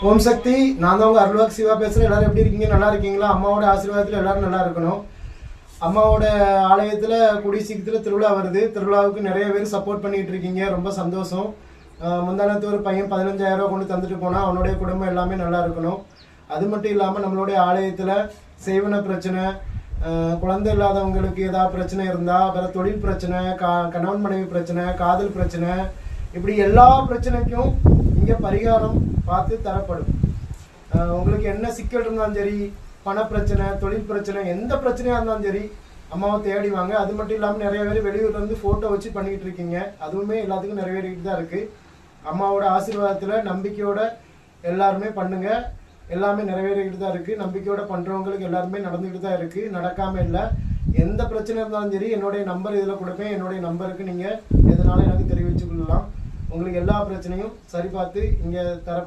ஓம் சக்தி. நான் தான் உங்கள் அருள்வாக் சிவா பேசுகிறேன். எல்லோரும் எப்படி இருக்கீங்க? நல்லா இருக்கீங்களா? அம்மாவோட ஆசீர்வாதத்தில் எல்லோரும் நல்லா இருக்கணும். அம்மாவோட ஆலயத்தில் கூடிய சீக்கிரத்தில் திருவிழா வருது. திருவிழாவுக்கு நிறைய பேர் சப்போர்ட் பண்ணிகிட்டு இருக்கீங்க, ரொம்ப சந்தோஷம். முந்தானத்து ஒரு பையன் 15,000 ரூபா கொண்டு தந்துட்டு போனால் அவனுடைய குடும்பம் எல்லாமே நல்லா இருக்கணும். அது மட்டும் இல்லாமல் நம்மளுடைய ஆலயத்தில் செய்வன பிரச்சனை, குழந்தை இல்லாதவங்களுக்கு ஏதாவது பிரச்சனை இருந்தால், வேறு தொழில் பிரச்சனை, கணவன் மனைவி பிரச்சனை, காதல் பிரச்சனை, இப்படி எல்லா பிரச்சனைக்கும் இங்கே பரிகாரம் பார்த்து தரப்படும். உங்களுக்கு என்ன சிக்கல் இருந்தாலும் சரி, பண பிரச்சனை, தொழில் பிரச்சனை, எந்த பிரச்சனையாக இருந்தாலும் சரி அம்மாவை தேடி வாங்க. அது மட்டும் இல்லாமல் நிறைய பேர் வெளியூர்லேருந்து ஃபோட்டோ வச்சு பண்ணிக்கிட்டு இருக்கீங்க, அதுவுமே எல்லாத்துக்கும் நிறைவேறிக்கிட்டு தான் இருக்குது. அம்மாவோட ஆசீர்வாதத்தில் நம்பிக்கையோட எல்லாருமே பண்ணுங்கள், எல்லாமே நிறைவேறிக்கிட்டு தான் இருக்குது. நம்பிக்கையோட பண்ணுறவங்களுக்கு எல்லாருமே நடந்துக்கிட்டு தான் இருக்குது, நடக்காமல் இல்லை. எந்த பிரச்சனை இருந்தாலும் சரி என்னுடைய நம்பர் இதில் கொடுப்பேன். என்னுடைய நம்பருக்கு நீங்கள் எதனாலும் எனக்கு தெரிவித்து கொள்ளலாம். உங்களுக்கு எல்லா பிரச்சனையும் சரி பார்த்து இங்கே தரப்படும்.